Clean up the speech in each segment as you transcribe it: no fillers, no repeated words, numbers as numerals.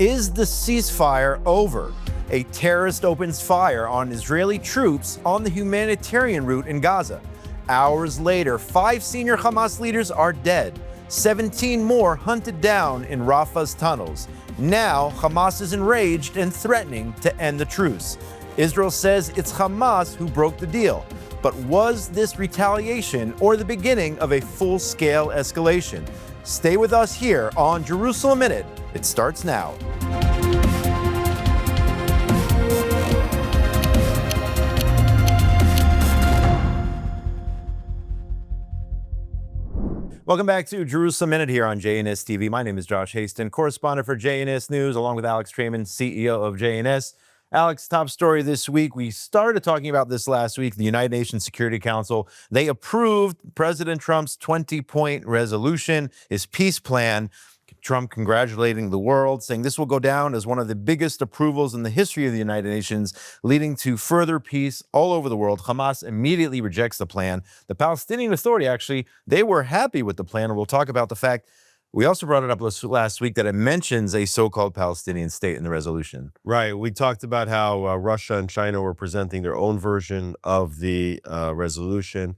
Is the ceasefire over? A terrorist opens fire on Israeli troops on the humanitarian route in Gaza. Hours later, 5 senior Hamas leaders are dead. 17 more hunted down in Rafah's tunnels. Now, Hamas is enraged and threatening to end the truce. Israel says it's Hamas who broke the deal. But was this retaliation or the beginning of a full-scale escalation? Stay with us here on Jerusalem Minute. It starts now. Welcome back to Jerusalem Minute here on JNS TV. My name is Josh Hasten, correspondent for JNS News, along with Alex Traiman, CEO of JNS. Alex, top story this week. We started talking about this last week. The United Nations Security Council, they approved President Trump's 20-point resolution, his peace plan. Trump congratulating the world, saying this will go down as one of the biggest approvals in the history of the United Nations, leading to further peace all over the world. Hamas immediately rejects the plan. The Palestinian Authority, actually, they were happy with the plan. And we'll talk about the fact, we also brought it up last week, that it mentions a so-called Palestinian state in the resolution. Right. We talked about how Russia and China were presenting their own version of the resolution.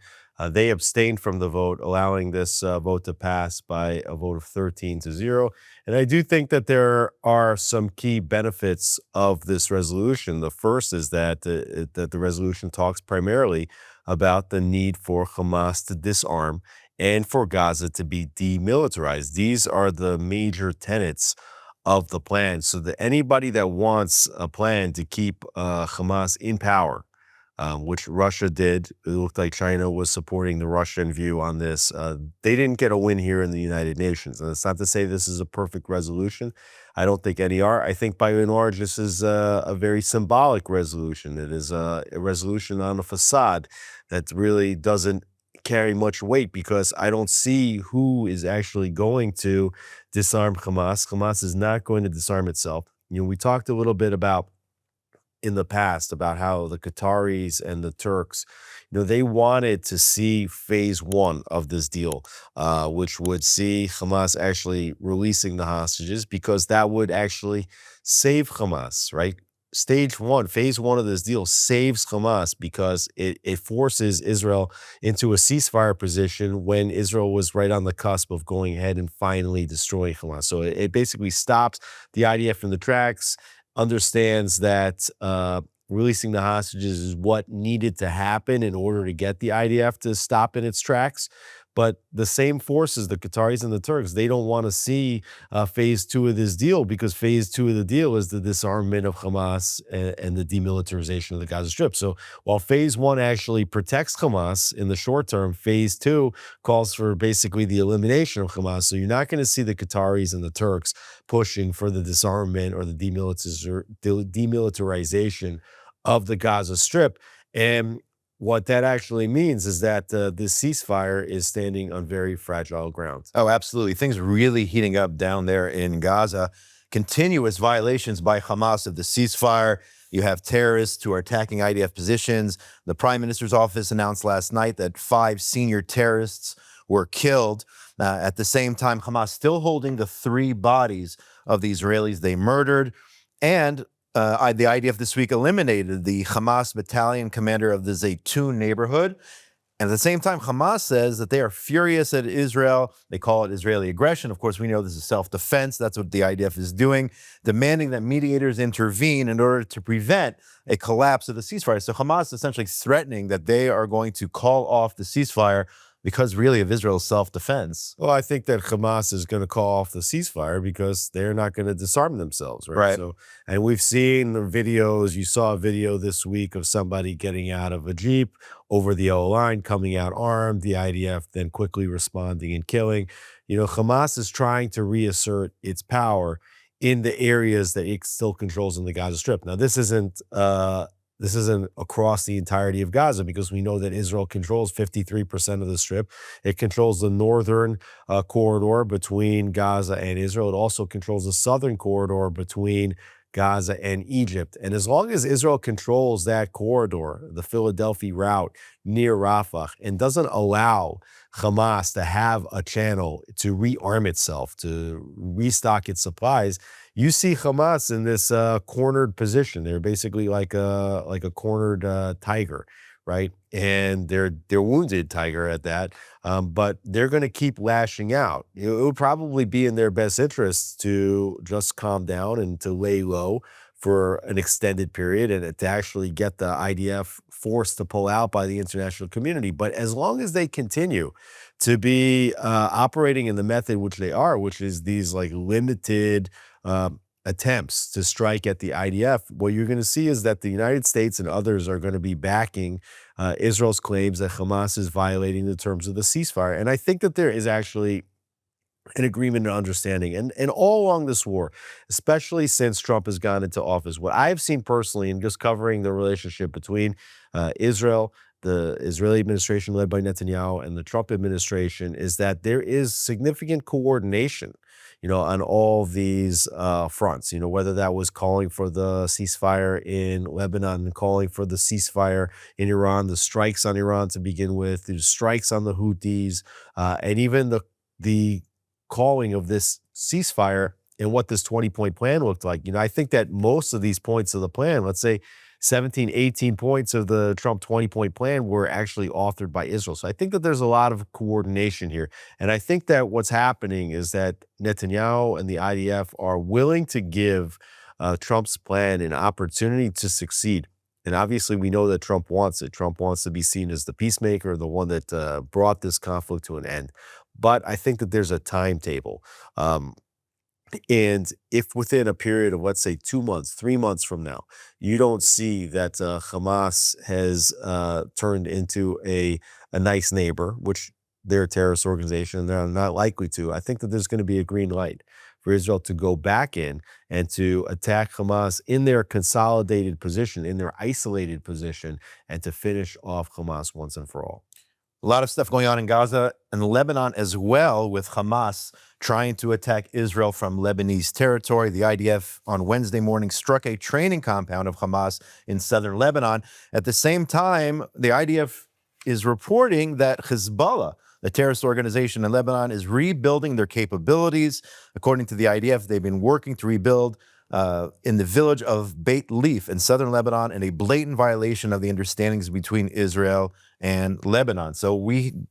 They abstained from the vote, allowing this vote to pass by a vote of 13-0. And I do think that there are some key benefits of this resolution. The first is that the resolution talks primarily about the need for Hamas to disarm and for Gaza to be demilitarized. These are the major tenets of the plan. So that anybody that wants a plan to keep Hamas in power, which Russia did. It looked like China was supporting the Russian view on this. They didn't get a win here in the United Nations. And it's not to say this is a perfect resolution. I don't think any are. I think by and large, this is a very symbolic resolution. It is a resolution on a facade that really doesn't carry much weight, because I don't see who is actually going to disarm Hamas. Hamas is not going to disarm itself. You know, we talked a little bit about in the past about how the Qataris and the Turks, you know, they wanted to see phase one of this deal, which would see Hamas actually releasing the hostages, because that would actually save Hamas, right? Phase one of this deal saves Hamas, because it forces Israel into a ceasefire position when Israel was right on the cusp of going ahead and finally destroying Hamas. So it basically stops the IDF in the tracks, understands that releasing the hostages is what needed to happen in order to get the IDF to stop in its tracks. But the same forces, the Qataris and the Turks, they don't want to see phase two of this deal, because phase two of the deal is the disarmament of Hamas and the demilitarization of the Gaza Strip. So while phase one actually protects Hamas in the short term, phase two calls for basically the elimination of Hamas. So you're not going to see the Qataris and the Turks pushing for the disarmament or the demilitarization of the Gaza Strip. And what that actually means is that this ceasefire is standing on very fragile ground. Oh, absolutely. Things really heating up down there in Gaza. Continuous violations by Hamas of the ceasefire. You have terrorists who are attacking IDF positions. The Prime Minister's office announced last night that 5 senior terrorists were killed. At the same time, Hamas still holding the 3 bodies of the Israelis they murdered. And the IDF this week eliminated the Hamas battalion commander of the Zaytun neighborhood. And at the same time, Hamas says that they are furious at Israel. They call it Israeli aggression. Of course, we know this is self-defense. That's what the IDF is doing, demanding that mediators intervene in order to prevent a collapse of the ceasefire. So Hamas essentially threatening that they are going to call off the ceasefire because really of Israel's self-defense. Well, I think that Hamas is going to call off the ceasefire because they're not going to disarm themselves, right? So, and we've seen the videos. You saw a video this week of somebody getting out of a Jeep over the yellow line, coming out armed, the IDF then quickly responding and killing. You know, Hamas is trying to reassert its power in the areas that it still controls in the Gaza Strip. Now, this isn't across the entirety of Gaza, because we know that Israel controls 53% of the Strip. It controls the northern corridor between Gaza and Israel. It also controls the southern corridor between Gaza, and Egypt. And as long as Israel controls that corridor, the Philadelphia route near Rafah, and doesn't allow Hamas to have a channel to rearm itself, to restock its supplies, you see Hamas in this cornered position. They're basically like a cornered tiger, right? And they're wounded tiger at that. But they're going to keep lashing out. It would probably be in their best interest to just calm down and to lay low for an extended period and to actually get the IDF forced to pull out by the international community. But as long as they continue to be operating in the method which they are, which is these like limited attempts to strike at the IDF, what you're going to see is that the United States and others are going to be backing Israel's claims that Hamas is violating the terms of the ceasefire. And I think that there is actually an agreement and understanding. And all along this war, especially since Trump has gone into office, what I've seen personally in just covering the relationship between Israel, the Israeli administration led by Netanyahu, and the Trump administration is that there is significant coordination, on all these fronts, whether that was calling for the ceasefire in Lebanon, calling for the ceasefire in Iran, the strikes on Iran to begin with, the strikes on the Houthis, and even the calling of this ceasefire and what this 20-point plan looked like. I think that most of these points of the plan, let's say 17, 18 points of the Trump 20-point plan were actually authored by Israel. So I think that there's a lot of coordination here. And I think that what's happening is that Netanyahu and the IDF are willing to give Trump's plan an opportunity to succeed. And obviously, we know that Trump wants it. Trump wants to be seen as the peacemaker, the one that brought this conflict to an end. But I think that there's a timetable. And if within a period of, let's say, 2 months, 3 months from now, you don't see that Hamas has turned into a nice neighbor, which they're a terrorist organization and they're not likely to, I think that there's going to be a green light for Israel to go back in and to attack Hamas in their consolidated position, in their isolated position, and to finish off Hamas once and for all. A lot of stuff going on in Gaza and Lebanon as well, with Hamas trying to attack Israel from Lebanese territory. The IDF on Wednesday morning struck a training compound of Hamas in southern Lebanon. At the same time, the IDF is reporting that Hezbollah, the terrorist organization in Lebanon, is rebuilding their capabilities. According to the IDF, they've been working to rebuild in the village of Beit Leaf in southern Lebanon, in a blatant violation of the understandings between Israel and Lebanon. So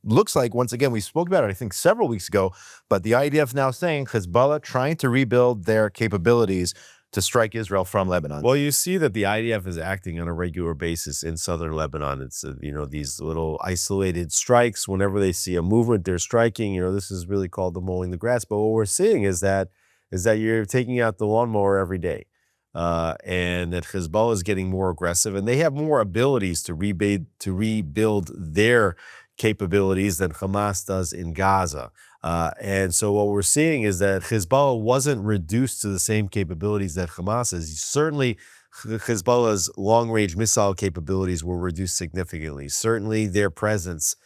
looks like, once again, we spoke about it, I think, several weeks ago, but the IDF now saying Hezbollah trying to rebuild their capabilities to strike Israel from Lebanon. Well, you see that the IDF is acting on a regular basis in southern Lebanon. It's, these little isolated strikes. Whenever they see a movement, they're striking. This is really called the mowing the grass. But what we're seeing is that you're taking out the lawnmower every day. And that Hezbollah is getting more aggressive, and they have more abilities to rebuild their capabilities than Hamas does in Gaza. And so what we're seeing is that Hezbollah wasn't reduced to the same capabilities that Hamas is. Certainly, Hezbollah's long-range missile capabilities were reduced significantly. Certainly, their presence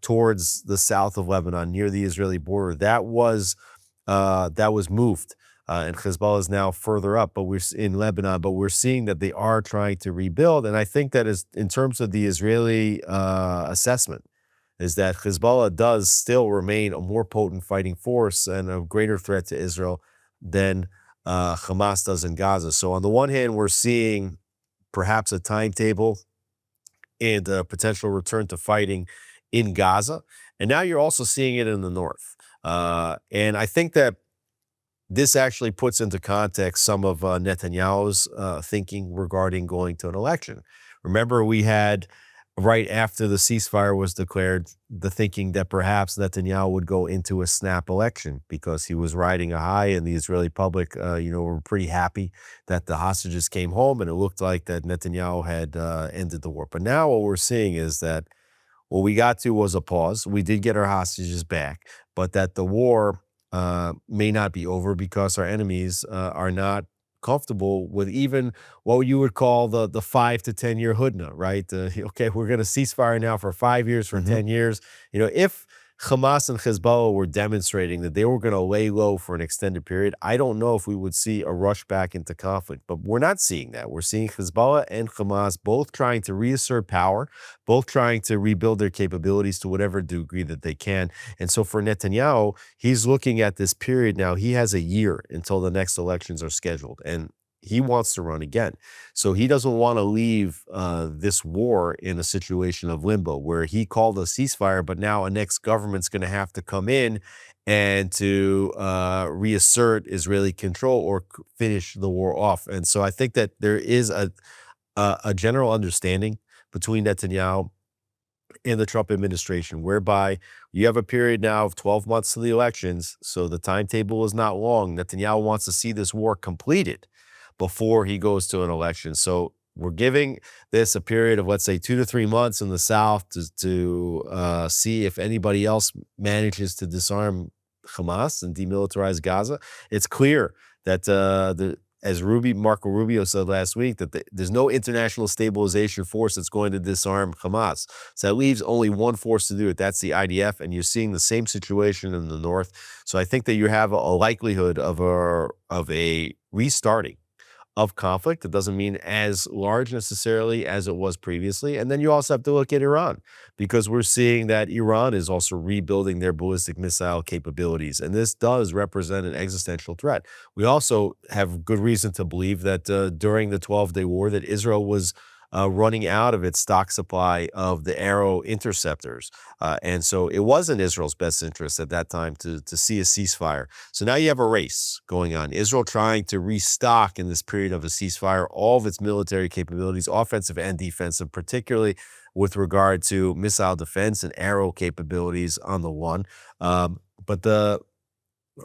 towards the south of Lebanon, near the Israeli border, that was moved. And Hezbollah is now further up, but we're in Lebanon. But we're seeing that they are trying to rebuild, and I think that is, in terms of the Israeli assessment, is that Hezbollah does still remain a more potent fighting force and a greater threat to Israel than Hamas does in Gaza. So on the one hand, we're seeing perhaps a timetable and a potential return to fighting in Gaza, and now you're also seeing it in the north. And I think that this actually puts into context some of Netanyahu's thinking regarding going to an election. Remember, we had, right after the ceasefire was declared, the thinking that perhaps Netanyahu would go into a snap election because he was riding a high, and the Israeli public, were pretty happy that the hostages came home, and it looked like that Netanyahu had ended the war. But now what we're seeing is that what we got to was a pause. We did get our hostages back, but that the war may not be over because our enemies are not comfortable with even what you would call the 5 to 10 year hudna, right? Okay, we're going to ceasefire now for 5 years, for 10 years. If Hamas and Hezbollah were demonstrating that they were going to lay low for an extended period, I don't know if we would see a rush back into conflict. But we're not seeing that. We're seeing Hezbollah and Hamas both trying to reassert power, both trying to rebuild their capabilities to whatever degree that they can. And so for Netanyahu, he's looking at this period now. He has a year until the next elections are scheduled. And he wants to run again. So he doesn't want to leave this war in a situation of limbo where he called a ceasefire, but now a next government's going to have to come in and to reassert Israeli control or finish the war off. And so I think that there is a general understanding between Netanyahu in the Trump administration, whereby you have a period now of 12 months to the elections. So the timetable is not long. Netanyahu wants to see this war completed before he goes to an election. So we're giving this a period of, let's say, 2 to 3 months in the South to see if anybody else manages to disarm Hamas and demilitarize Gaza. It's clear that as Marco Rubio said last week, that there's no international stabilization force that's going to disarm Hamas. So that leaves only one force to do it. That's the IDF, and you're seeing the same situation in the north. So I think that you have a likelihood of a restarting of conflict. It doesn't mean as large necessarily as it was previously. And then you also have to look at Iran, because we're seeing that Iran is also rebuilding their ballistic missile capabilities. And this does represent an existential threat. We also have good reason to believe that during the 12-day war that Israel was running out of its stock supply of the Arrow interceptors. And so it was in Israel's best interest at that time to see a ceasefire. So now you have a race going on. Israel trying to restock in this period of a ceasefire all of its military capabilities, offensive and defensive, particularly with regard to missile defense and Arrow capabilities on the one. But the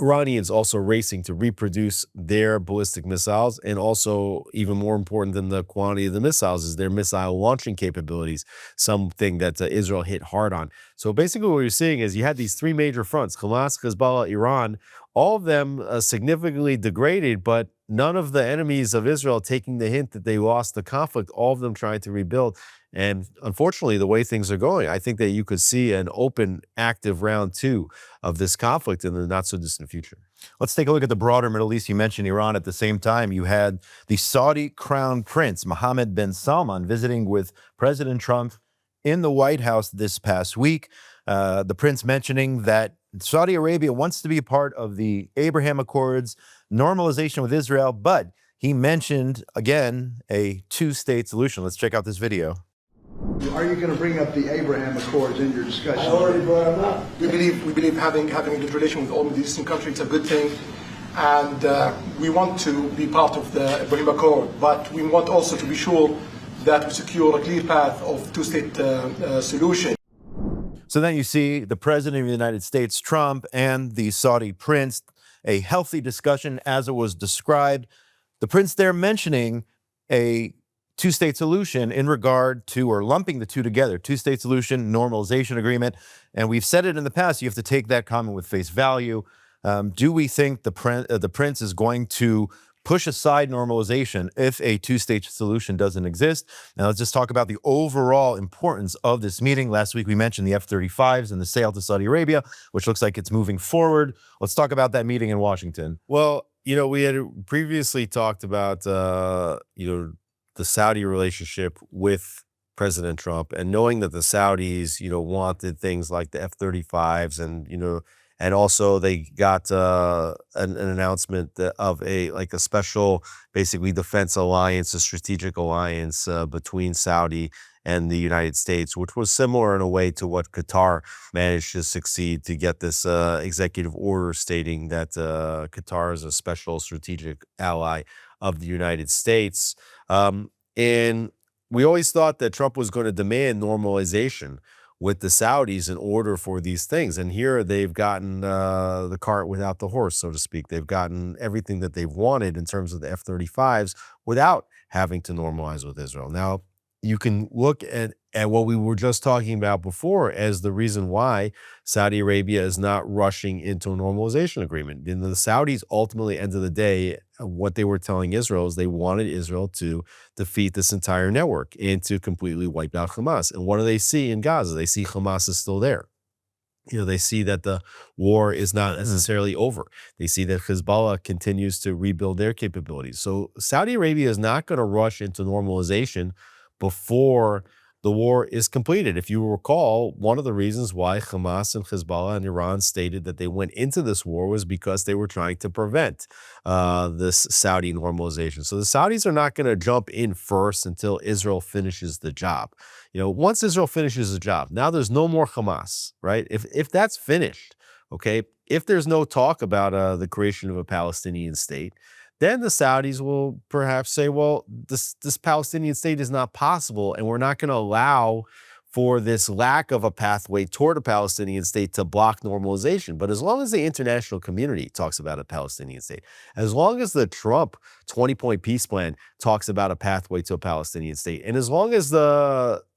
Iranians also racing to reproduce their ballistic missiles, and also even more important than the quantity of the missiles is their missile launching capabilities, something that Israel hit hard on. So basically what you're seeing is you had these three major fronts, Hamas, Hezbollah, Iran, all of them significantly degraded, but none of the enemies of Israel taking the hint that they lost the conflict, all of them trying to rebuild. And unfortunately, the way things are going, I think that you could see an open, active round two of this conflict in the not-so-distant future. Let's take a look at the broader Middle East. You mentioned Iran. At the same time, you had the Saudi crown prince, Mohammed bin Salman, visiting with President Trump in the White House this past week. The prince mentioning that Saudi Arabia wants to be a part of the Abraham Accords, normalization with Israel, but he mentioned, again, a two-state solution. Let's check out this video. Are you going to bring up the Abraham Accords in your discussion? I already brought them up. We believe having a good relation with all Middle Eastern countries is a good thing, and we want to be part of the Abraham Accord. But we want also to be sure that we secure a clear path of two-state solution. So then you see the President of the United States, Trump, and the Saudi prince, a healthy discussion as it was described. The prince there mentioning a two-state solution in regard to, or lumping the two together, two-state solution, normalization agreement. And we've said it in the past, you have to take that comment with face value. Do we think the prince is going to push aside normalization if a two-state solution doesn't exist? Now let's just talk about the overall importance of this meeting. Last week we mentioned the F-35s and the sale to Saudi Arabia, which looks like it's moving forward. Let's talk about that meeting in Washington. Well, we had previously talked about, the Saudi relationship with President Trump, and knowing that the Saudis, wanted things like the F-35s, and also they got an announcement of a special, basically, defense alliance, a strategic alliance between Saudi and the United States, which was similar in a way to what Qatar managed to succeed to get this executive order stating that Qatar is a special strategic ally of the United States. And we always thought that Trump was going to demand normalization with the Saudis in order for these things. And here they've gotten the cart without the horse, so to speak. They've gotten everything that they've wanted in terms of the F-35s without having to normalize with Israel. Now, you can look at what we were just talking about before as the reason why Saudi Arabia is not rushing into a normalization agreement. And the Saudis, ultimately, end of the day, what they were telling Israel is they wanted Israel to defeat this entire network and to completely wipe out Hamas. And what do they see in Gaza? They see Hamas is still there. They see that the war is not necessarily over. They see that Hezbollah continues to rebuild their capabilities. So Saudi Arabia is not going to rush into normalization before the war is completed. If you recall, one of the reasons why Hamas and Hezbollah and Iran stated that they went into this war was because they were trying to prevent this Saudi normalization. So the Saudis are not going to jump in first until Israel finishes the job. Once Israel finishes the job, now there's no more Hamas, right? If that's finished, okay, if there's no talk about the creation of a Palestinian state, then the Saudis will perhaps say, well, this Palestinian state is not possible, and we're not going to allow for this lack of a pathway toward a Palestinian state to block normalization. But as long as the international community talks about a Palestinian state, as long as the Trump 20-point peace plan talks about a pathway to a Palestinian state, and as long as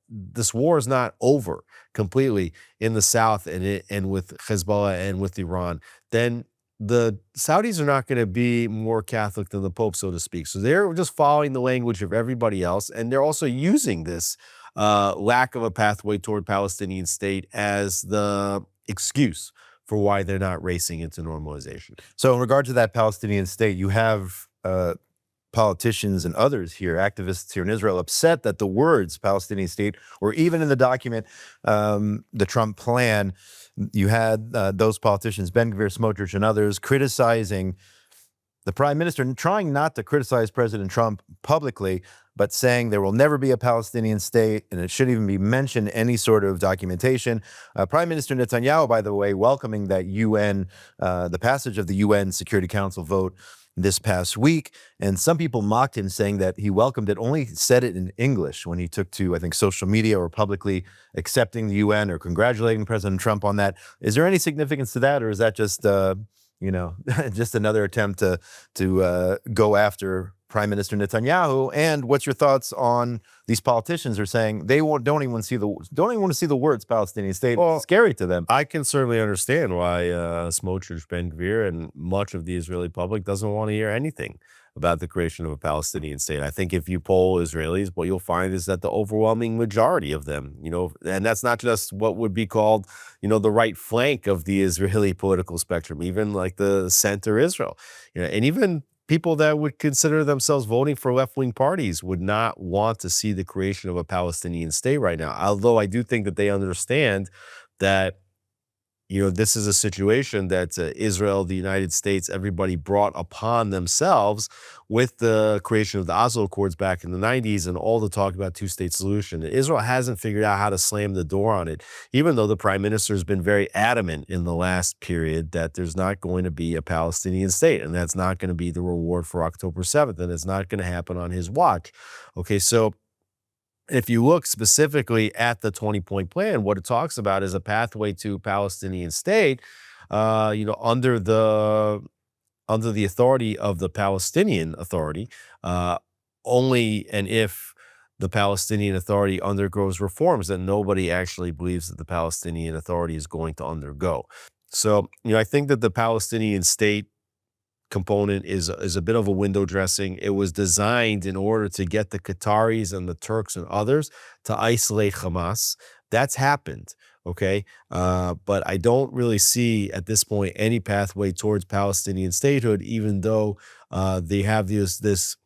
this war is not over completely in the south and with Hezbollah and with Iran, then the Saudis are not going to be more Catholic than the Pope, so to speak. So they're just following the language of everybody else, and they're also using this lack of a pathway toward Palestinian state as the excuse for why they're not racing into normalization. So in regard to that Palestinian state, you have politicians and others here, activists here in Israel, upset that the words Palestinian state, or even in the document, the Trump plan, you had those politicians, Ben-Gvir, Smotrich, and others, criticizing the prime minister and trying not to criticize President Trump publicly, but saying there will never be a Palestinian state and it shouldn't even be mentioned any sort of documentation. Prime Minister Netanyahu, by the way, welcoming that the passage of the UN Security Council vote this past week. And some people mocked him, saying that he welcomed it, only said it in English when he took to, I think, social media or publicly accepting the UN or congratulating President Trump on that. Is there any significance to that, or is that just, just another attempt to go after Prime Minister Netanyahu? And what's your thoughts on these politicians are saying they don't even want to see the words Palestinian state? Well, it's scary to them. I can certainly understand why Smotrich, Ben-Gvir, and much of the Israeli public doesn't want to hear anything about the creation of a Palestinian state. I think if you poll Israelis, what you'll find is that the overwhelming majority of them, and that's not just what would be called, the right flank of the Israeli political spectrum, even like the center Israel, and even people that would consider themselves voting for left-wing parties would not want to see the creation of a Palestinian state right now. Although I do think that they understand that, this is a situation that Israel, the United States, everybody brought upon themselves with the creation of the Oslo Accords back in the 90s and all the talk about two-state solution. Israel hasn't figured out how to slam the door on it, even though the prime minister has been very adamant in the last period that there's not going to be a Palestinian state, and that's not going to be the reward for October 7th, and it's not going to happen on his watch. Okay, so if you look specifically at the 20-point plan, what it talks about is a pathway to Palestinian state, under the authority of the Palestinian Authority, only and if the Palestinian Authority undergoes reforms that nobody actually believes that the Palestinian Authority is going to undergo. So, I think that the Palestinian state component is a bit of a window dressing. It was designed in order to get the Qataris and the Turks and others to isolate Hamas. That's happened, okay? But I don't really see at this point any pathway towards Palestinian statehood, even though they have this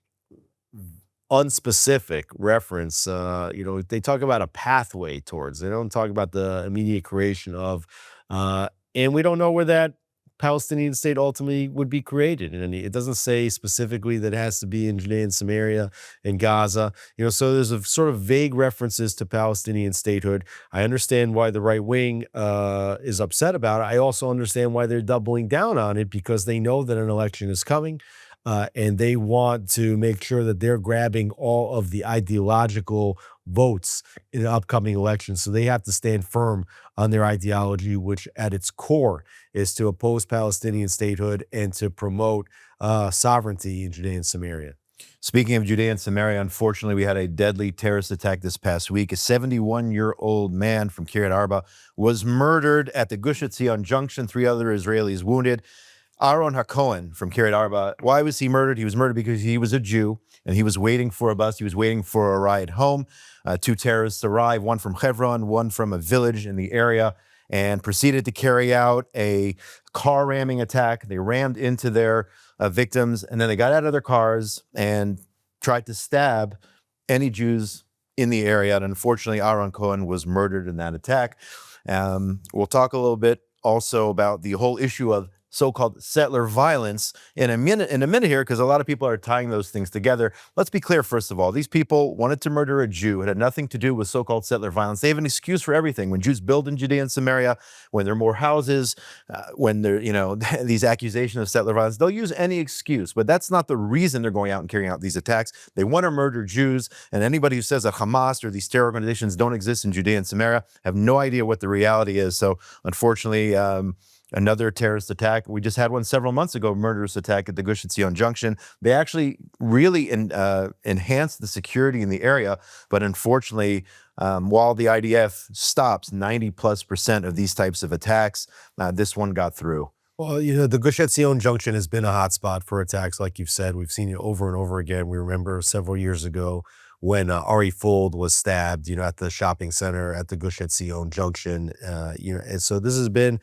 unspecific reference. They talk about a pathway towards. They don't talk about the immediate creation of, and we don't know where that Palestinian state ultimately would be created. And it doesn't say specifically that it has to be in Judea and Samaria and Gaza. So there's a sort of vague references to Palestinian statehood. I understand why the right wing is upset about it. I also understand why they're doubling down on it, because they know that an election is coming. And they want to make sure that they're grabbing all of the ideological votes in the upcoming election. So they have to stand firm on their ideology, which at its core is to oppose Palestinian statehood and to promote sovereignty in Judea and Samaria. Speaking of Judea and Samaria, unfortunately, we had a deadly terrorist attack this past week. A 71-year-old man from Kiryat Arba was murdered at the Gush Etzion Junction. 3 other Israelis wounded. Aaron HaKohen from Kiryat Arba. Why was he murdered? He was murdered because he was a Jew and he was waiting for a bus. He was waiting for a ride home. 2 terrorists arrived, one from Hebron, one from a village in the area. and proceeded to carry out a car ramming attack. They rammed into their victims, and then they got out of their cars and tried to stab any Jews in the area. And unfortunately, Aaron Cohen was murdered in that attack. We'll talk a little bit also about the whole issue of so-called settler violence in a minute here, because a lot of people are tying those things together. Let's be clear, first of all, these people wanted to murder a Jew. It had nothing to do with so-called settler violence. They have an excuse for everything. When Jews build in Judea and Samaria, when there are more houses, when there, these accusations of settler violence, they'll use any excuse, but that's not the reason they're going out and carrying out these attacks. They want to murder Jews, and anybody who says that Hamas or these terror organizations don't exist in Judea and Samaria have no idea what the reality is. So unfortunately, another terrorist attack. We just had one several months ago, murderous attack at the Gush Etzion Junction. They actually really enhanced the security in the area, but unfortunately, while the IDF stops 90+% of these types of attacks, this one got through. Well, the Gush Etzion Junction has been a hotspot for attacks, like you've said. We've seen it over and over again. We remember several years ago when Ari Fold was stabbed, at the shopping center at the Gush Etzion Junction. And so this has been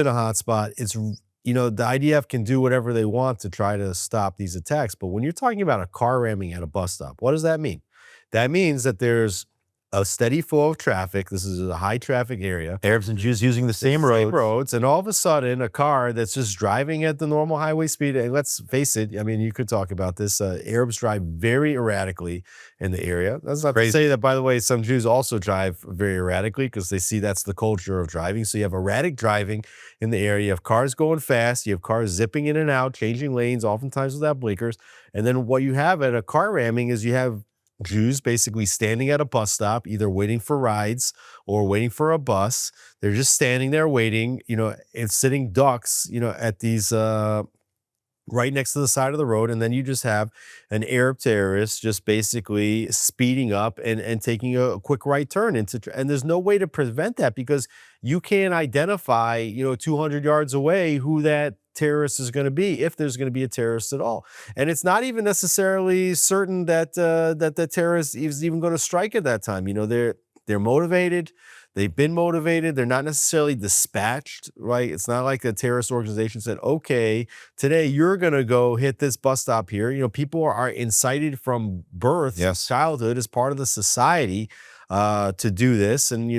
a hot spot. It's, the IDF can do whatever they want to try to stop these attacks. But when you're talking about a car ramming at a bus stop, what does that mean? That means that there's a steady flow of traffic. This is a high traffic area. Arabs and Jews using the same roads. And all of a sudden, a car that's just driving at the normal highway speed, and let's face it, you could talk about this. Arabs drive very erratically in the area. That's not to say that, by the way, some Jews also drive very erratically because they see that's the culture of driving. So you have erratic driving in the area. You have cars going fast. You have cars zipping in and out, changing lanes, oftentimes without blinkers. And then what you have at a car ramming is you have Jews basically standing at a bus stop, either waiting for rides or waiting for a bus. They're just standing there waiting, and sitting ducks, at these, right next to the side of the road. And then you just have an Arab terrorist just basically speeding up and taking a quick right turn and there's no way to prevent that because you can't identify, 200 yards away who that terrorist is going to be, if there's going to be a terrorist at all. And it's not even necessarily certain that that the terrorist is even going to strike at that time. They're motivated. They've been motivated. They're not necessarily dispatched, right? It's not like a terrorist organization said, okay, today you're going to go hit this bus stop here. People are incited from birth, childhood, as part of the society to do this. And,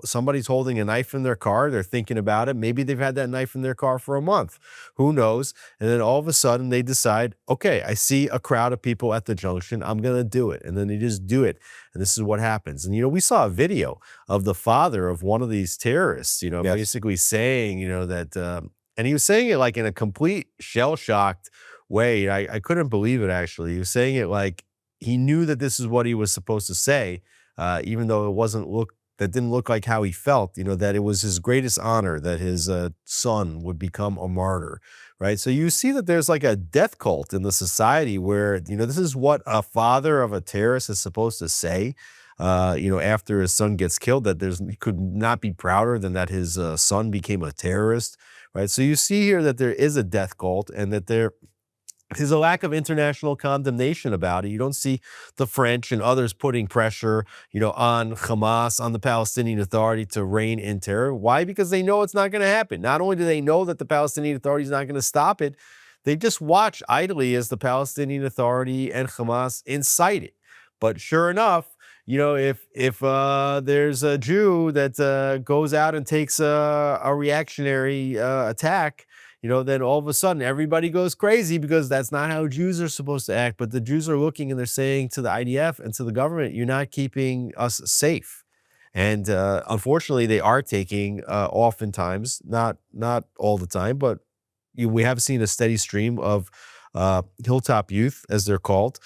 somebody's holding a knife in their car. They're thinking about it. Maybe they've had that knife in their car for a month. Who knows? And then all of a sudden they decide, okay, I see a crowd of people at the junction. I'm going to do it. And then they just do it. And this is what happens. And, we saw a video of the father of one of these terrorists, basically saying, that, and he was saying it like in a complete shell-shocked way. I couldn't believe it, actually. He was saying it like he knew that this is what he was supposed to say, even though that didn't look like how he felt, that it was his greatest honor that his son would become a martyr, right? So you see that there's like a death cult in the society where, this is what a father of a terrorist is supposed to say, after his son gets killed, that he could not be prouder than that his son became a terrorist, right? So you see here that there is a death cult and that there's a lack of international condemnation about it. You don't see the French and others putting pressure, on Hamas, on the Palestinian Authority to rein in terror. Why? Because they know it's not going to happen. Not only do they know that the Palestinian Authority is not going to stop it, they just watch idly as the Palestinian Authority and Hamas incite it. But sure enough, if there's a Jew that goes out and takes a reactionary attack, then all of a sudden everybody goes crazy because that's not how Jews are supposed to act. But the Jews are looking and they're saying to the IDF and to the government, you're not keeping us safe. And unfortunately, they are taking oftentimes, not all the time, but we have seen a steady stream of hilltop youth, as they're called,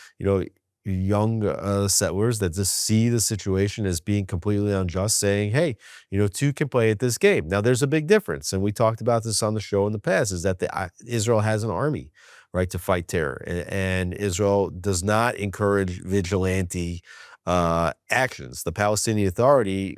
young settlers that just see the situation as being completely unjust, saying, hey, two can play at this game. Now, there's a big difference, and we talked about this on the show in the past, is that Israel has an army, right, to fight terror, and Israel does not encourage vigilante actions. The Palestinian Authority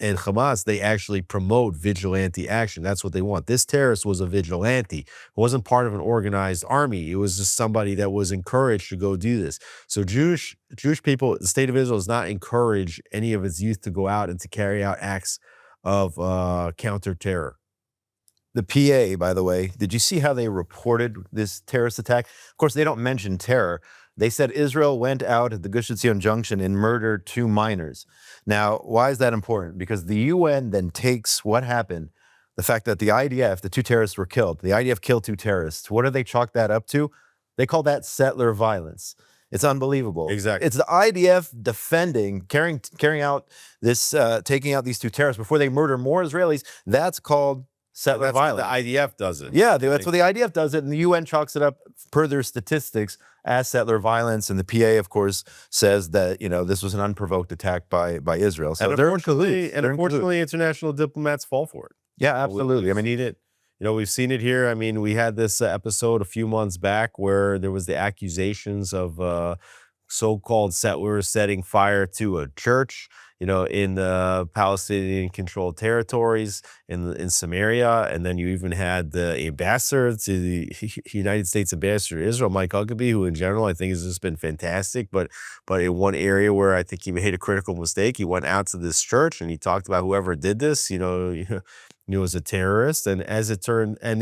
and Hamas, they actually promote vigilante action. That's what they want. This terrorist was a vigilante. It wasn't part of an organized army. It was just somebody that was encouraged to go do this. So Jewish people, the state of Israel does not encourage any of its youth to go out and to carry out acts of counter-terror. The PA, by the way, did you see how they reported this terrorist attack? Of course, they don't mention terror. They said Israel went out at the Gush Etzion junction and murdered 2 minors. Now, why is that important? Because the UN then takes what happened, the fact that the IDF, the 2 terrorists were killed. The IDF killed 2 terrorists. What do they chalk that up to? They call that settler violence. It's unbelievable. Exactly. It's the IDF defending, carrying out this, taking out these 2 terrorists before they murder more Israelis. That's called settler That's violence. what the IDF does it. Yeah, that's what the IDF does it, and the UN chalks it up per their statistics as settler violence. And the PA, of course, says that this was an unprovoked attack by Israel. So And they're unfortunately, international diplomats fall for it. yeah, absolutely. I mean, We've seen it. We've seen it here. I mean, we had this episode a few months back where there was the accusations of so-called settlers setting fire to a church, in the Palestinian-controlled territories in Samaria, and then you even had the ambassador to the United States ambassador to Israel, Mike Huckabee, who in general I think has just been fantastic, but in one area where I think he made a critical mistake, he went out to this church and he talked about whoever did this, was a terrorist, and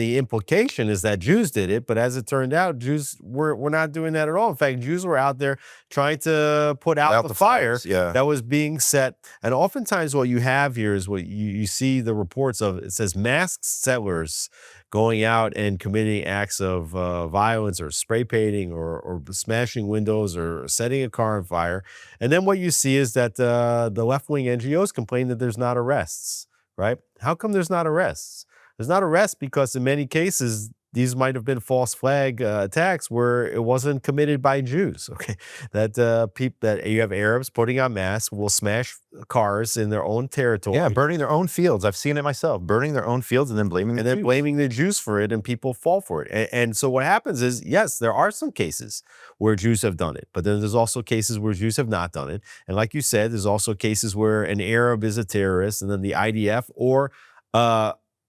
the implication is that Jews did it, but as it turned out, Jews were not doing that at all. In fact, Jews were out there trying to put out the fire that was being set. And oftentimes what you have here is what you see the reports of. It says masked settlers going out and committing acts of violence or spray painting or smashing windows or setting a car on fire. And then what you see is that the left-wing NGOs complain that there's not arrests. Right? How come there's not arrests? There's not arrests because in many cases, these might have been false flag attacks where it wasn't committed by Jews. Okay, that you have Arabs putting on masks, will smash cars in their own territory. Yeah, burning their own fields. I've seen it myself. Burning their own fields and then blaming the Jews for it, and people fall for it. And so what happens is, yes, there are some cases where Jews have done it, but then there's also cases where Jews have not done it. And like you said, there's also cases where an Arab is a terrorist, and then the IDF or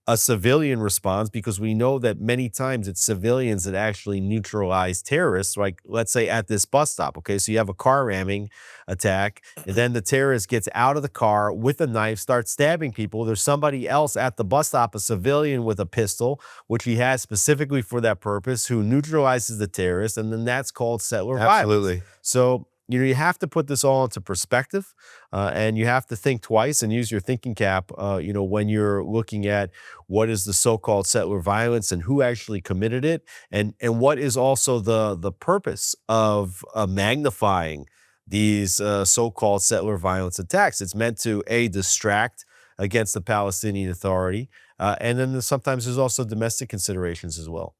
a civilian responds, because we know that many times it's civilians that actually neutralize terrorists, like let's say at this bus stop. Okay, so you have a car ramming attack, and then the terrorist gets out of the car with a knife, starts stabbing people. There's somebody else at the bus stop, a civilian with a pistol, which he has specifically for that purpose, who neutralizes the terrorist, and then that's called settler violence. Absolutely. So you have to put this all into perspective, and you have to think twice and use your thinking cap, when you're looking at what is the so-called settler violence and who actually committed it, and what is also the purpose of magnifying these so-called settler violence attacks. It's meant to, distract against the Palestinian Authority, and then sometimes there's also domestic considerations as well.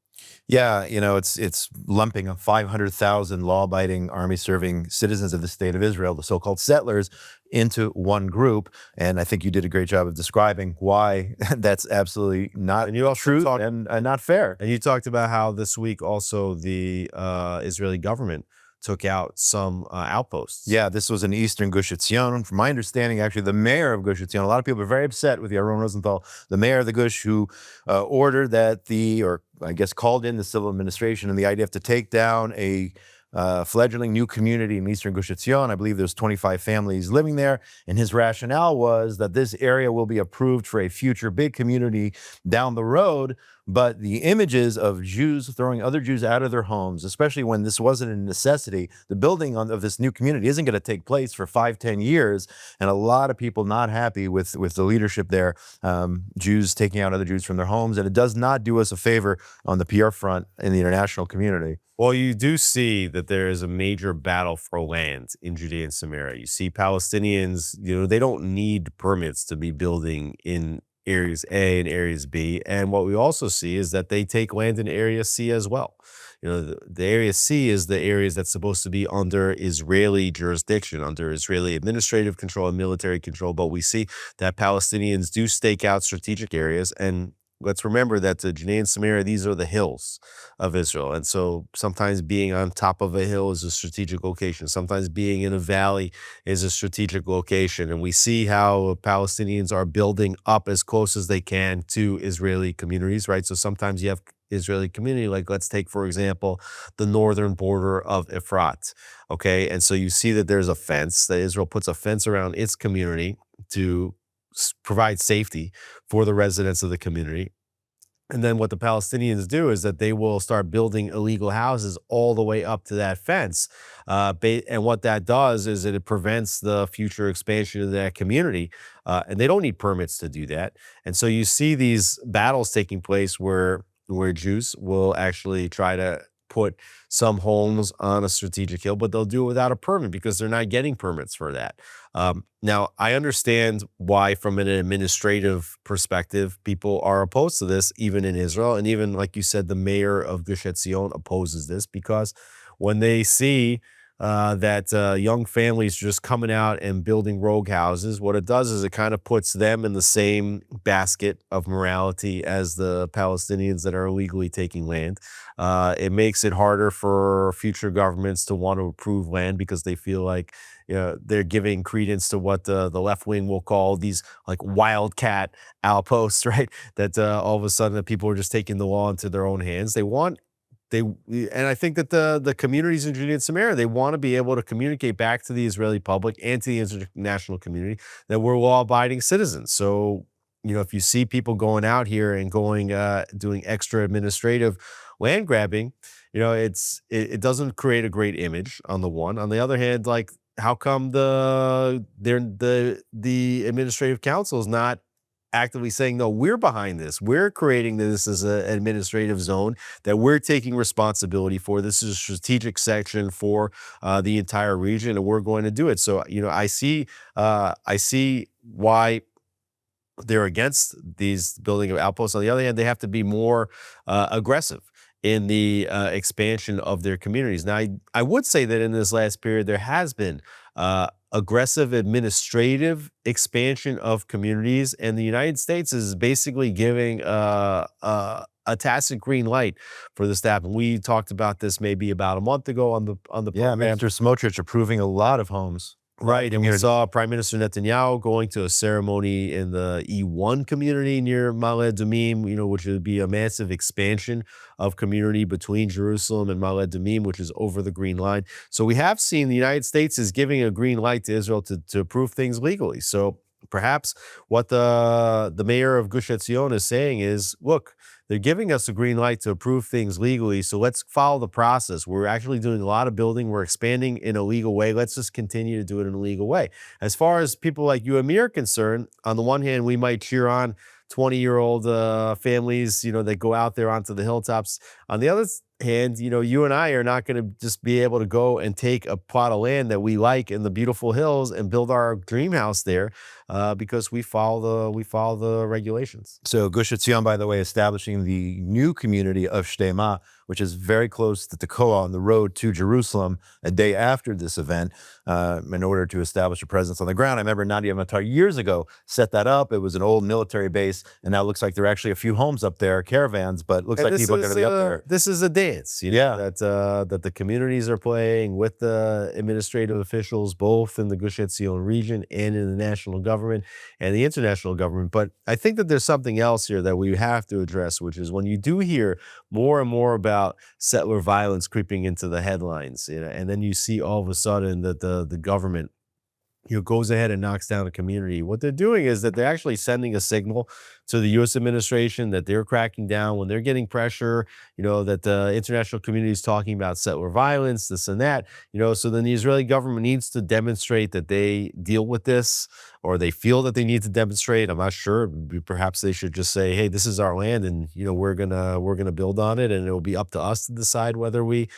Yeah, it's lumping of 500,000 law-abiding, army-serving citizens of the state of Israel, the so-called settlers, into one group. And I think you did a great job of describing why that's absolutely not true and not fair. And you talked about how this week also the Israeli government took out some outposts. Yeah, this was in eastern Gush Etzion. From my understanding, actually, the mayor of Gush Etzion, a lot of people are very upset with Yaron Rosenthal, the mayor of the Gush, who ordered that called in the civil administration and the IDF to take down a fledgling new community in eastern Gush Etzion. I believe there's 25 families living there. And his rationale was that this area will be approved for a future big community down the road. But the images of Jews throwing other Jews out of their homes, especially when this wasn't a necessity, the building of this new community isn't going to take place for 5-10 years. And a lot of people not happy with the leadership there, Jews taking out other Jews from their homes. And it does not do us a favor on the PR front in the international community. Well, you do see that there is a major battle for land in Judea and Samaria. You see Palestinians, they don't need permits to be building in areas A and areas B. And what we also see is that they take land in area C as well. The area C is the areas that's supposed to be under Israeli jurisdiction, under Israeli administrative control and military control. But we see that Palestinians do stake out strategic areas. And let's remember that the Judea and Samaria, these are the hills of Israel. And so sometimes being on top of a hill is a strategic location. Sometimes being in a valley is a strategic location. And we see how Palestinians are building up as close as they can to Israeli communities, right? So sometimes you have Israeli community, like let's take, for example, the northern border of Efrat, okay? And so you see that there's a fence, that Israel puts a fence around its community to provide safety for the residents of the community. And then what the Palestinians do is that they will start building illegal houses all the way up to that fence. And what that does is that it prevents the future expansion of that community. And they don't need permits to do that. And so you see these battles taking place where Jews will actually try to put some homes on a strategic hill, but they'll do it without a permit because they're not getting permits for that. Now, I understand why, from an administrative perspective, people are opposed to this, even in Israel. And even, like you said, the mayor of Gush Etzion opposes this because when they see that young families just coming out and building rogue houses, what it does is it kind of puts them in the same basket of morality as the Palestinians that are illegally taking land. It makes it harder for future governments to want to approve land because they feel like they're giving credence to what the left wing will call these like wildcat outposts, right? That all of a sudden the people are just taking the law into their own hands. And I think that the communities in Judea and Samaria, they want to be able to communicate back to the Israeli public and to the international community that we're law-abiding citizens. So, if you see people going out here and doing extra administrative land grabbing, it doesn't create a great image on the one. On the other hand, like, how come the administrative council is not actively saying, no, we're behind this. We're creating this as an administrative zone that we're taking responsibility for. This is a strategic section for the entire region, and we're going to do it. So, I see why they're against these building of outposts. On the other hand, they have to be more aggressive in the expansion of their communities. Now, I would say that in this last period, there has been aggressive administrative expansion of communities, and the United States is basically giving a tacit green light for this to happen. We talked about this maybe about a month ago on the program. Minister Smotrich approving a lot of homes. Right, and we saw Prime Minister Netanyahu going to a ceremony in the E1 community near Ma'ale Adumim, which would be a massive expansion of community between Jerusalem and Ma'ale Adumim, which is over the green line. So we have seen the United States is giving a green light to Israel to approve things legally. So perhaps what the mayor of Gush Etzion is saying is, look, they're giving us a green light to approve things legally, so let's follow the process. We're actually doing a lot of building. We're expanding in a legal way. Let's just continue to do it in a legal way. As far as people like you and me are concerned, on the one hand, we might cheer on 20-year-old families, that go out there onto the hilltops. On the other hand, you and I are not going to just be able to go and take a plot of land that we like in the beautiful hills and build our dream house there because we follow the regulations. So Gush Etzion, by the way, establishing the new community of Shtema, which is very close to Tekoa on the road to Jerusalem a day after this event in order to establish a presence on the ground. I remember Nadia Matar years ago set that up. It was an old military base, and now it looks like there are actually a few homes up there, caravans, but it looks like people are going to be up there. This is a dance, that the communities are playing with the administrative officials, both in the Gush Etzion region and in the national government and the international government. But I think that there's something else here that we have to address, which is when you do hear more and more about settler violence creeping into the headlines, and then you see all of a sudden that the government goes ahead and knocks down a community. What they're doing is that they're actually sending a signal to the U.S. administration that they're cracking down when they're getting pressure, that the international community is talking about settler violence, this and that, so then the Israeli government needs to demonstrate that they deal with this, or they feel that they need to demonstrate. I'm not sure. Perhaps they should just say, hey, this is our land, and, we're gonna build on it, and it will be up to us to decide whether we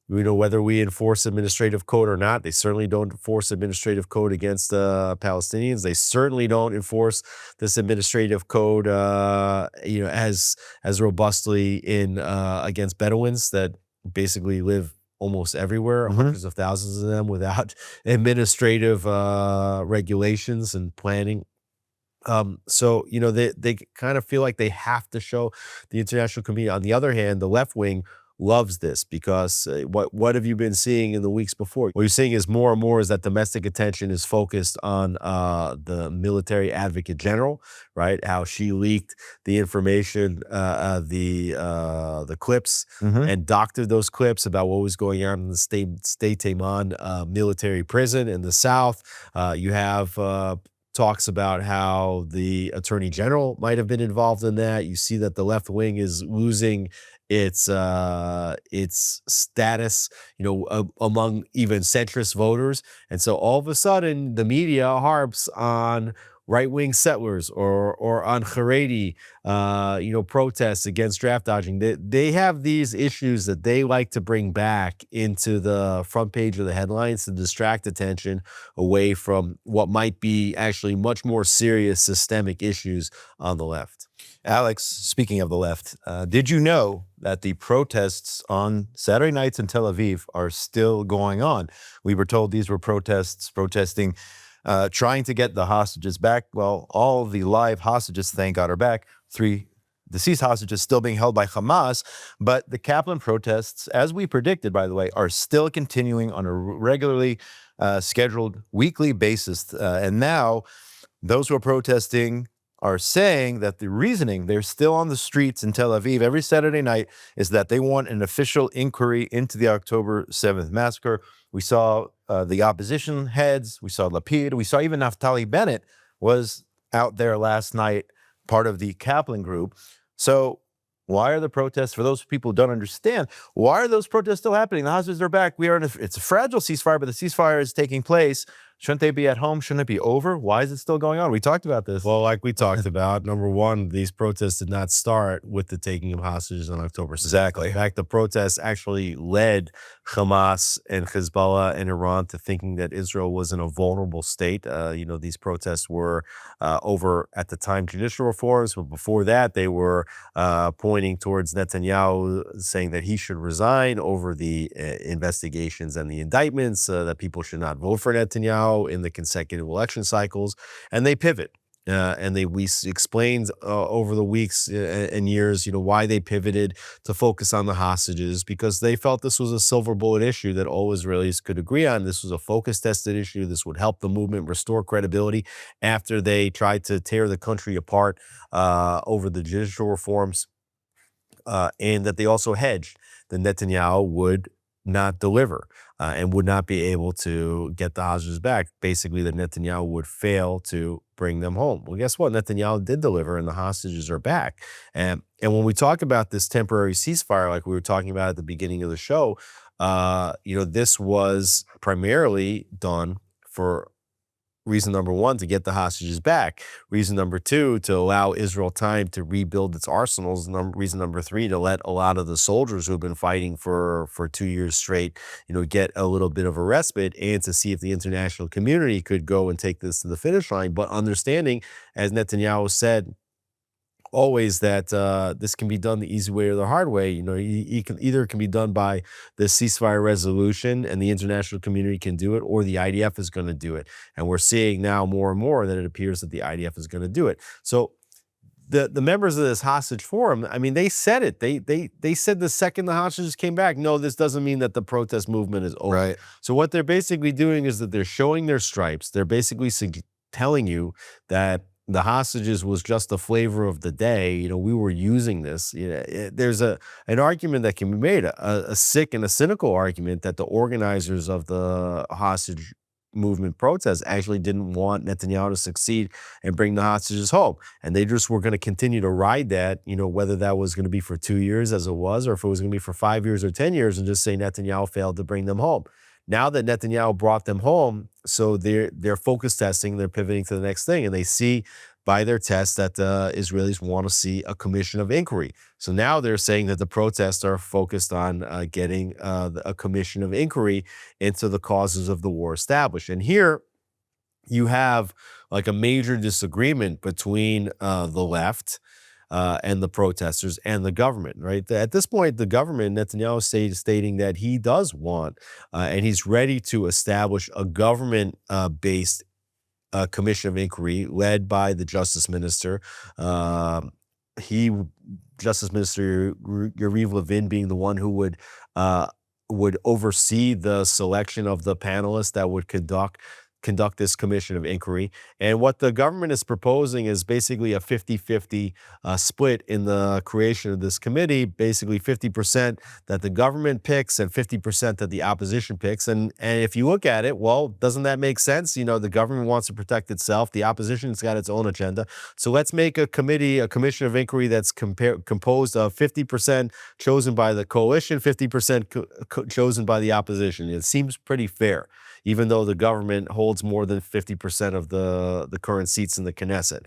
enforce administrative code or not. They certainly don't enforce administrative code against Palestinians. They certainly don't enforce this administrative code, as robustly against Bedouins that basically live almost everywhere, hundreds of thousands of them, without administrative regulations and planning. So they kind of feel like they have to show the international community. On the other hand, the left wing loves this because what have you been seeing in the weeks before? What you're seeing is more and more is that domestic attention is focused on the military advocate general, right? How she leaked the information, the clips, and doctored those clips about what was going on in the State Taman military prison in the south. You have talks about how the attorney general might have been involved in that. You see that the left wing is losing its status, among even centrist voters. And so all of a sudden, the media harps on right-wing settlers or on Haredi, protests against draft dodging. They have these issues that they like to bring back into the front page of the headlines to distract attention away from what might be actually much more serious systemic issues on the left. Alex, speaking of the left, did you know that the protests on Saturday nights in Tel Aviv are still going on? We were told these were protesting, trying to get the hostages back. Well, all of the live hostages, thank God, are back. 3 deceased hostages still being held by Hamas. But the Kaplan protests, as we predicted, by the way, are still continuing on a regularly scheduled weekly basis. And now those who are protesting are saying that the reasoning they're still on the streets in Tel Aviv every Saturday night is that they want an official inquiry into the October 7th massacre. We saw the opposition heads, we saw Lapid, we saw even Naftali Bennett was out there last night, part of the Kaplan group. So why are the protests, for those people who don't understand, why are those protests still happening? The hostages are back. It's a fragile ceasefire, but the ceasefire is taking place. Shouldn't they be at home? Shouldn't it be over? Why is it still going on? We talked about this. Well, like we talked about, number one, these protests did not start with the taking of hostages on October 6th. Exactly. In fact, the protests actually led Hamas and Hezbollah and Iran to thinking that Israel was in a vulnerable state. These protests were over, at the time, judicial reforms, but before that, they were pointing towards Netanyahu, saying that he should resign over the investigations and the indictments, that people should not vote for Netanyahu in the consecutive election cycles, and they pivot. We explained over the weeks and years, why they pivoted to focus on the hostages, because they felt this was a silver bullet issue that all Israelis could agree on. This was a focus-tested issue. This would help the movement restore credibility after they tried to tear the country apart over the judicial reforms, and that they also hedged that Netanyahu would not deliver and would not be able to get the hostages back. Basically, that Netanyahu would fail to bring them home. Well, guess what? Netanyahu did deliver, and the hostages are back. And when we talk about this temporary ceasefire, like we were talking about at the beginning of the show, this was primarily done for reason number one, to get the hostages back. Reason number two, to allow Israel time to rebuild its arsenals. Reason number three, to let a lot of the soldiers who have been fighting for 2 years straight, get a little bit of a respite, and to see if the international community could go and take this to the finish line. But understanding, as Netanyahu said, always, that this can be done the easy way or the hard way. It can be done by the ceasefire resolution, and the international community can do it, or the IDF is going to do it. And we're seeing now more and more that it appears that the IDF is going to do it. So the members of this hostage forum, they said it. They said the second the hostages came back, no, this doesn't mean that the protest movement is over. Right. So what they're basically doing is that they're showing their stripes. They're basically telling you that the hostages was just the flavor of the day. We were using this. There's an argument that can be made, a sick and a cynical argument, that the organizers of the hostage movement protests actually didn't want Netanyahu to succeed and bring the hostages home. And they just were going to continue to ride that, whether that was going to be for 2 years as it was, or if it was going to be for 5 years or 10 years, and just say Netanyahu failed to bring them home. Now that Netanyahu brought them home, so they're focus testing, they're pivoting to the next thing, and they see by their tests that the Israelis want to see a commission of inquiry. So now they're saying that the protests are focused on getting a commission of inquiry into the causes of the war established. And here you have like a major disagreement between the left and the protesters and the government, right? At this point, the government, Netanyahu stating that he does want, and he's ready to establish a government-based commission of inquiry led by the Justice Minister. Justice Minister Yariv Levin being the one who would oversee the selection of the panelists that would conduct conduct this commission of inquiry. And what the government is proposing is basically a 50-50 split in the creation of this committee, basically 50% that the government picks and 50% that the opposition picks. And if you look at it, well, doesn't that make sense? You know, the government wants to protect itself. The opposition's got its own agenda. So let's make a commission of inquiry that's composed of 50% chosen by the coalition, 50% chosen by the opposition. It seems pretty fair, even though the government holds more than 50% of the current seats in the Knesset.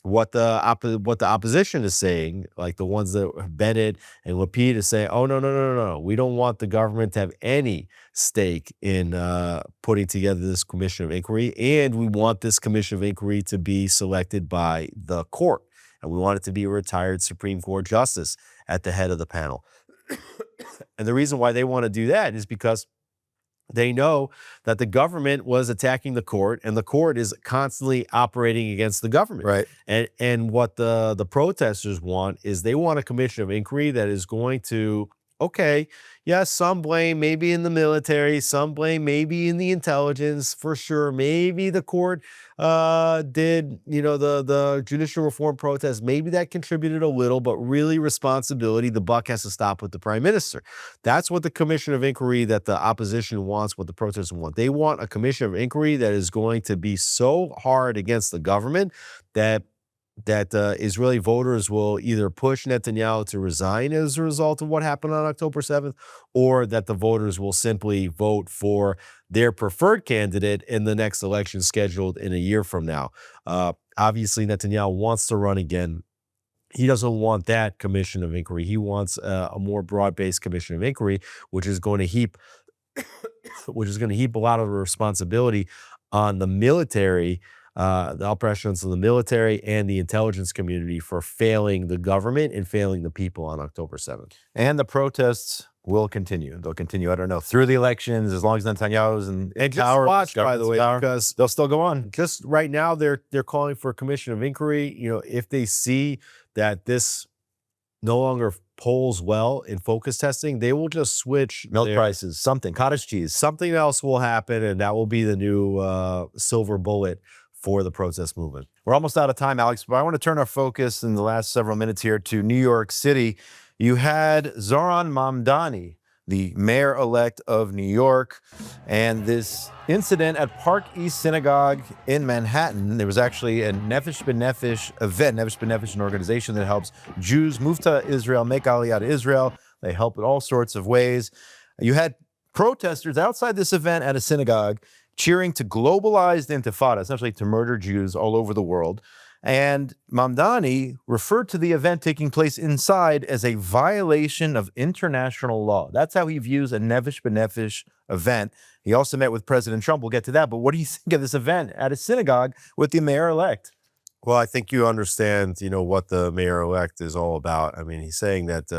What the opposition is saying, like the ones that Bennett and Lapid is saying, oh, no. We don't want the government to have any stake in putting together this commission of inquiry. And we want this commission of inquiry to be selected by the court. And we want it to be a retired Supreme Court justice at the head of the panel. And the reason why they want to do that is because they know that the government was attacking the court, and the court is constantly operating against the government. Right. And what the protesters want is they want a commission of inquiry that is going to, okay, yes, some blame maybe in the military, some blame maybe in the intelligence, for sure. Maybe the court did, the judicial reform protest, maybe that contributed a little, but really responsibility, the buck has to stop with the prime minister. That's what the commission of inquiry that the opposition wants, what the protesters want. They want a commission of inquiry that is going to be so hard against the government that Israeli voters will either push Netanyahu to resign as a result of what happened on October 7th, or that the voters will simply vote for their preferred candidate in the next election scheduled in a year from now. Obviously, Netanyahu wants to run again. He doesn't want that commission of inquiry. He wants a more broad-based commission of inquiry, which is going to heap a lot of responsibility on the military, the operations of the military and the intelligence community for failing the government and failing the people on October 7th. And the protests will continue. They'll continue, I don't know, through the elections, as long as Netanyahu's in And just power. watch, by the way, because they'll still go on. just right now they're calling for a commission of inquiry. If they see that this no longer polls well in focus testing, they will just switch Milk prices, something, cottage cheese. Something else will happen, and that will be the new silver bullet for the protest movement. We're almost out of time, Alex, but I want to turn our focus in the last several minutes here to New York City. You had Zohran Mamdani, the mayor-elect of New York, and this incident at Park East Synagogue in Manhattan. There was actually a Nefesh B'Nefesh event. Nefesh B'Nefesh, an organization that helps Jews move to Israel, make Aliyah to Israel. They help in all sorts of ways. You had protesters outside this event at a synagogue cheering to globalized intifada, essentially to murder Jews all over the world. And Mamdani referred to the event taking place inside as a violation of international law. That's how he views a Nefesh B'Nefesh event. He also met with President Trump. We'll get to that. But what do you think of this event at a synagogue with the mayor-elect? Well, I think you understand, what the mayor-elect is all about. I mean, he's saying that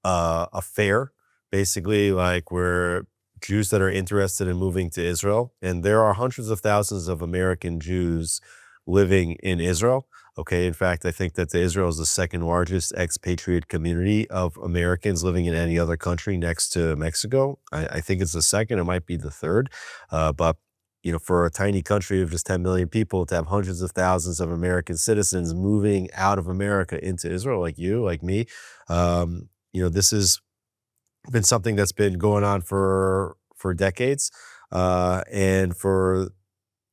a fair, basically, like where Jews that are interested in moving to Israel, and there are hundreds of thousands of American Jews living in Israel. Okay, in fact, I think that Israel is the second largest expatriate community of Americans living in any other country next to Mexico. I think it's the second, it might be the third. But for a tiny country of just 10 million people to have hundreds of thousands of American citizens moving out of America into Israel, like you, like me, this has been something that's been going on for decades. And for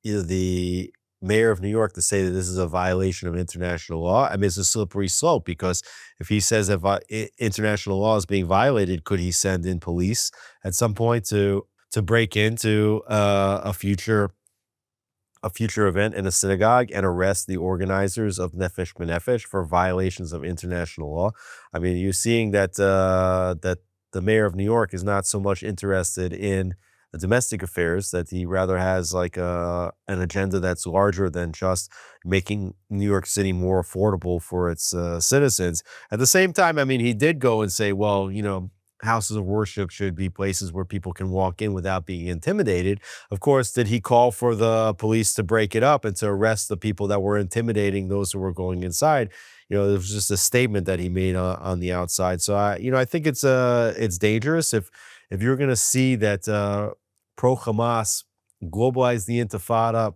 the mayor of New York to say that this is a violation of international law, I mean, it's a slippery slope, because if he says that international law is being violated, could he send in police at some point to break into a future event in a synagogue and arrest the organizers of Nefesh B'Nefesh for violations of international law? I mean, you're seeing that that the mayor of New York is not so much interested in domestic affairs, that he rather has like an agenda that's larger than just making New York City more affordable for its citizens. At the same time, I mean, he did go and say, well, houses of worship should be places where people can walk in without being intimidated. Of course, did he call for the police to break it up and to arrest the people that were intimidating those who were going inside? It was just a statement that he made on the outside. So I think it's dangerous if you're going to see that pro-Hamas globalize the intifada,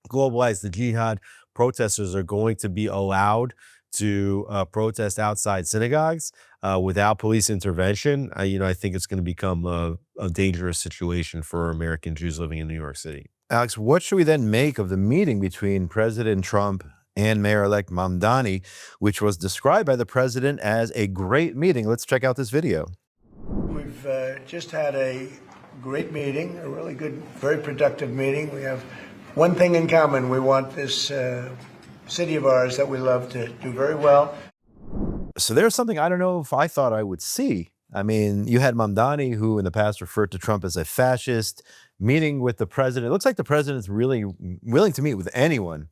globalize the jihad. Protesters are going to be allowed to protest outside synagogues without police intervention. I think it's going to become a dangerous situation for American Jews living in New York City. Alex, what should we then make of the meeting between President Trump and Mayor-elect Mamdani, which was described by the president as a great meeting? Let's check out this video. We've just had a great meeting, a really good, very productive meeting. We have one thing in common. We want this city of ours that we love to do very well. So there's something I don't know if I thought I would see. I mean, you had Mamdani, who in the past referred to Trump as a fascist, meeting with the president. It looks like the president's really willing to meet with anyone,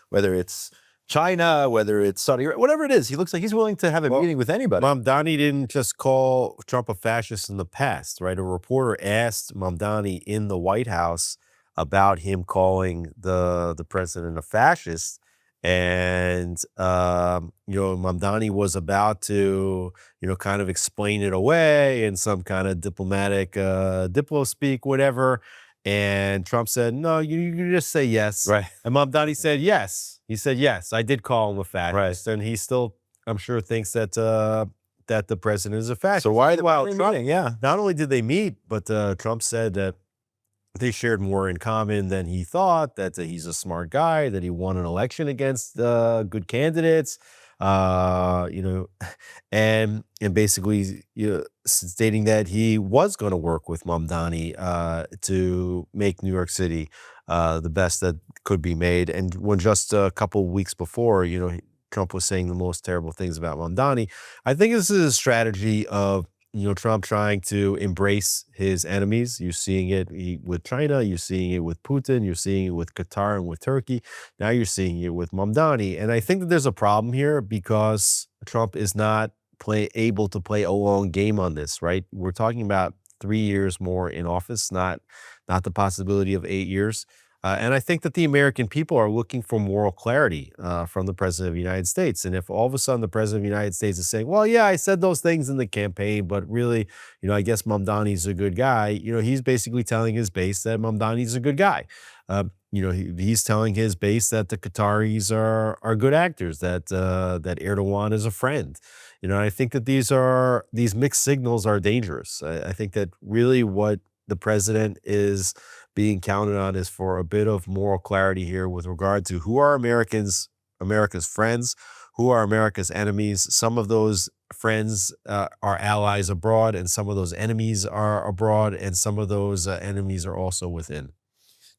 whether it's China, whether it's Saudi Arabia, whatever it is. He looks like he's willing to have a meeting with anybody. Mamdani didn't just call Trump a fascist in the past, right? A reporter asked Mamdani in the White House about him calling the president a fascist. And, Mamdani was about to, kind of explain it away in some kind of diplomatic, diplo speak, whatever. And Trump said, no, you just say yes. Right. And Mamdani said, yes. He said, yes, I did call him a fascist. Right. And he still, I'm sure, thinks that that the president is a fascist. So why the meeting? Yeah. Not only did they meet, but Trump said that they shared more in common than he thought, that he's a smart guy, that he won an election against good candidates, and basically stating that he was going to work with Mamdani to make New York City the best that could be made. And when just a couple of weeks before, Trump was saying the most terrible things about Mamdani, I think this is a strategy of Trump trying to embrace his enemies. You're seeing it with China, you're seeing it with Putin, you're seeing it with Qatar and with Turkey. Now you're seeing it with Mamdani. And I think that there's a problem here because Trump is not able to play a long game on this, right? We're talking about 3 years more in office, not the possibility of 8 years. And I think that the American people are looking for moral clarity from the president of the United States. And if all of a sudden the president of the United States is saying, well, yeah, I said those things in the campaign, but really, I guess Mamdani's a good guy, he's basically telling his base that Mamdani's a good guy. He's telling his base that the Qataris are good actors, that Erdogan is a friend. I think that these mixed signals are dangerous. I think that really what the president is being counted on is for a bit of moral clarity here with regard to who are America's friends, who are America's enemies. Some of those friends are allies abroad, and some of those enemies are abroad, and some of those enemies are also within.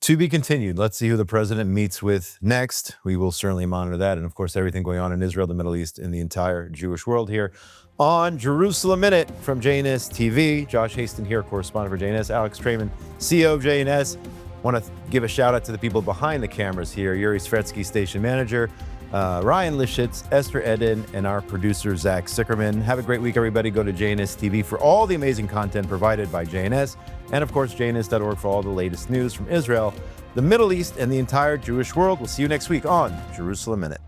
To be continued. Let's see who the president meets with next. We will certainly monitor that. And of course, everything going on in Israel, the Middle East, and the entire Jewish world here on Jerusalem Minute from JNS TV. Josh Hasten here, correspondent for JNS. Alex Traiman, CEO of JNS. Want to give a shout out to the people behind the cameras here. Yuri Svretsky, station manager. Ryan Lishitz, Esther Eden, and our producer, Zach Sickerman. Have a great week, everybody. Go to JNS TV for all the amazing content provided by JNS. And of course, JNS.org for all the latest news from Israel, the Middle East, and the entire Jewish world. We'll see you next week on Jerusalem Minute.